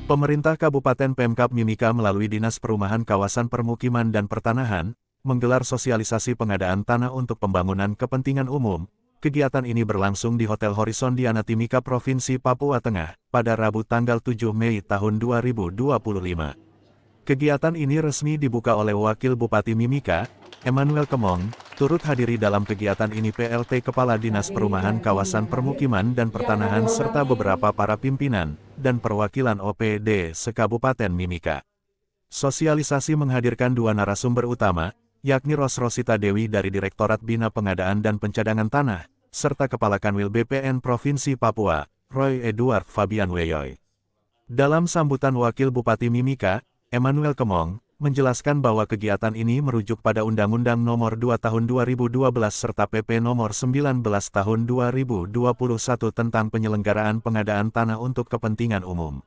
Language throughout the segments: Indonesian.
Pemerintah Kabupaten Pemkab Mimika melalui Dinas Perumahan Kawasan Permukiman dan Pertanahan, menggelar sosialisasi pengadaan tanah untuk pembangunan kepentingan umum. Kegiatan ini berlangsung di Hotel Horizon Diana Timika, Provinsi Papua Tengah, pada Rabu tanggal 7 Mei tahun 2025. Kegiatan ini resmi dibuka oleh Wakil Bupati Mimika, Emmanuel Kemong. Turut hadiri dalam kegiatan ini PLT Kepala Dinas Perumahan Kawasan Permukiman dan Pertanahan serta beberapa para pimpinan dan perwakilan OPD se-Kabupaten Mimika. Sosialisasi menghadirkan dua narasumber utama, yakni Rosita Dewi dari Direktorat Bina Pengadaan dan Pencadangan Tanah, serta Kepala Kanwil BPN Provinsi Papua, Roy Edward Fabian Weyoy. Dalam sambutan Wakil Bupati Mimika, Emmanuel Kemong, menjelaskan bahwa kegiatan ini merujuk pada Undang-Undang Nomor 2 Tahun 2012 serta PP Nomor 19 Tahun 2021 tentang penyelenggaraan pengadaan tanah untuk kepentingan umum.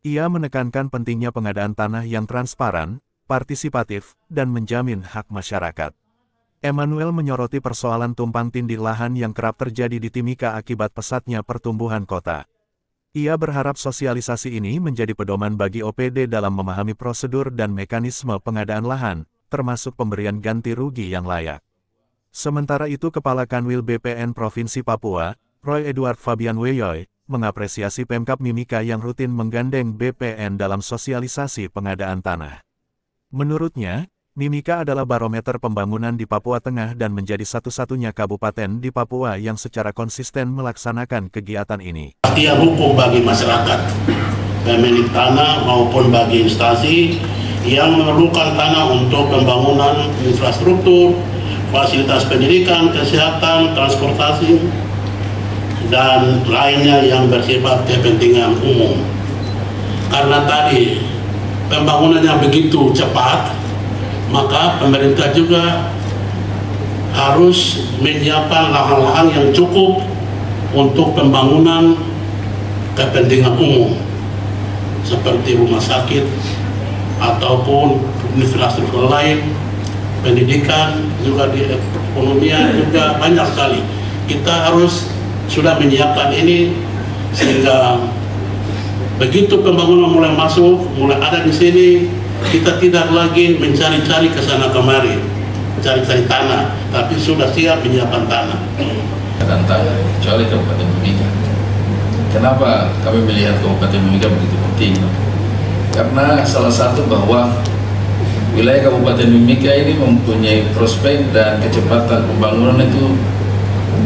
Ia menekankan pentingnya pengadaan tanah yang transparan, partisipatif, dan menjamin hak masyarakat. Emmanuel menyoroti persoalan tumpang tindih lahan yang kerap terjadi di Timika akibat pesatnya pertumbuhan kota. Ia berharap sosialisasi ini menjadi pedoman bagi OPD dalam memahami prosedur dan mekanisme pengadaan lahan, termasuk pemberian ganti rugi yang layak. Sementara itu Kepala Kanwil BPN Provinsi Papua, Roy Edward Fabian Weyoy, mengapresiasi Pemkab Mimika yang rutin menggandeng BPN dalam sosialisasi pengadaan tanah. Menurutnya, Mimika adalah barometer pembangunan di Papua Tengah dan menjadi satu-satunya kabupaten di Papua yang secara konsisten melaksanakan kegiatan ini. Kepastian hukum bagi masyarakat, pemilik tanah maupun bagi instansi yang memerlukan tanah untuk pembangunan infrastruktur, fasilitas pendidikan, kesehatan, transportasi, dan lainnya yang bersifat kepentingan umum. Karena tadi pembangunannya begitu cepat, maka pemerintah juga harus menyiapkan lahan-lahan yang cukup untuk pembangunan kepentingan umum seperti rumah sakit ataupun infrastruktur lain, pendidikan, juga di ekonomian juga banyak sekali. Kita harus sudah menyiapkan ini sehingga begitu pembangunan mulai masuk, mulai ada di sini, kita tidak lagi mencari-cari ke sana kemari, mencari-cari tanah, tapi sudah siap menyiapkan tanah. Dan tanah, kecuali Kabupaten Mimika. Kenapa kami melihat Kabupaten Mimika begitu penting? Karena salah satu bahwa wilayah Kabupaten Mimika ini mempunyai prospek dan kecepatan pembangunan itu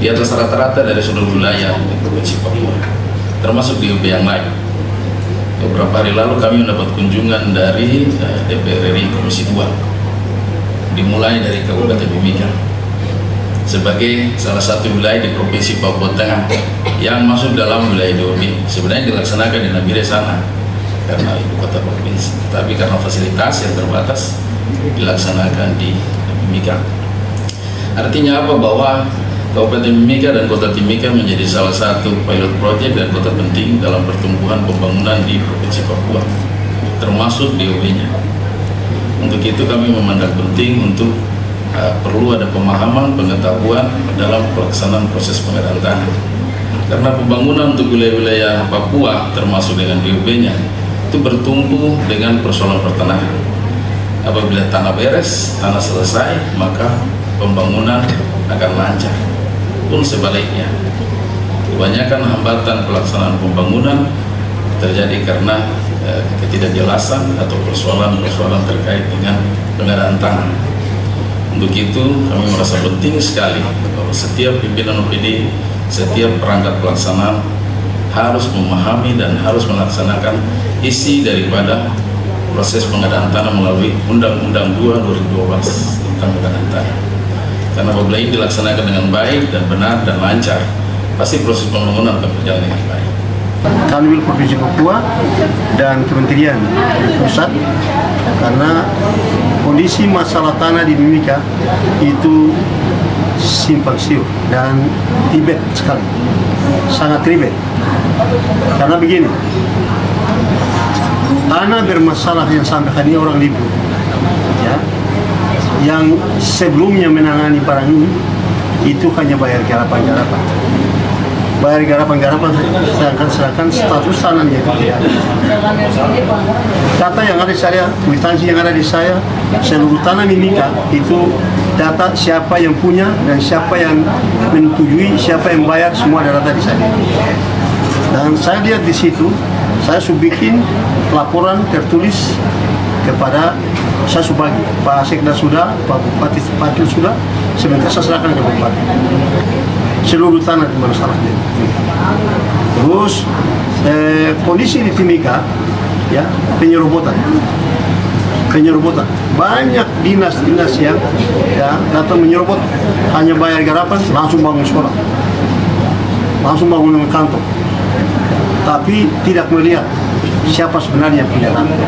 di atas rata-rata dari seluruh wilayah Provinsi Papua, termasuk di UB yang lain. Beberapa hari lalu kami mendapat kunjungan dari DPR RI Komisi 2, dimulai dari Kabupaten Mimika, sebagai salah satu wilayah di Provinsi Papua Tengah yang masuk dalam wilayah DOB. Sebenarnya dilaksanakan di Nabire sana, karena ibu kota provinsi, tapi karena fasilitas yang terbatas dilaksanakan di Mimika. Artinya apa? Bahwa Kabupaten Mimika dan Kota Timika menjadi salah satu pilot project dan kota penting dalam pertumbuhan pembangunan di Provinsi Papua, termasuk DOB-nya. Untuk itu kami memandang penting untuk perlu ada pemahaman, pengetahuan dalam pelaksanaan proses pengadaan tanah. Karena pembangunan untuk wilayah-wilayah Papua, termasuk dengan DOB-nya, itu bertumbuh dengan persoalan pertanahan. Apabila tanah beres, tanah selesai, maka pembangunan akan lancar. Pun sebaliknya, kebanyakan hambatan pelaksanaan pembangunan terjadi karena ketidakjelasan atau persoalan-persoalan terkait dengan pengadaan tanah. Untuk itu kami merasa penting sekali bahwa setiap pimpinan OPD, setiap perangkat pelaksanaan harus memahami dan harus melaksanakan isi daripada proses pengadaan tanah melalui Undang-Undang 2 2012 tentang pengadaan tanah. Karena apabila ini dilaksanakan dengan baik dan benar dan lancar, pasti proses pembangunan akan berjalan dengan baik. Kanwil Provinsi Papua dan Kementerian Pusat, karena kondisi masalah tanah di Mimika itu simpang siur dan ribet sekali, sangat ribet. Karena begini, tanah bermasalah yang sampai hari ini orang libur, ya, yang sebelumnya menangani barang ini itu hanya bayar garapan-garapan. bayar garapan-garapan, sedangkan status tanahnya itu tidak. Data yang ada di saya, kwitansi yang ada di saya, seluruh tanah Mimika itu data siapa yang punya dan siapa yang menyetujui, siapa yang bayar, semua ada data di saya. Dan saya lihat di situ, saya sudah bikin laporan tertulis kepada saya subagi, Pak Sekda sudah, Pak Bupati Pakil sudah, sebentar saya serahkan ke Bupati. Seluruh tanah di mana salahnya. Terus kondisi di Timika, ya, penyerobotan, banyak dinas-dinas yang ya datang menyerobot, hanya bayar garapan, langsung bangun sekolah, langsung bangun kantor, tapi tidak melihat siapa sebenarnya yang punya tanah.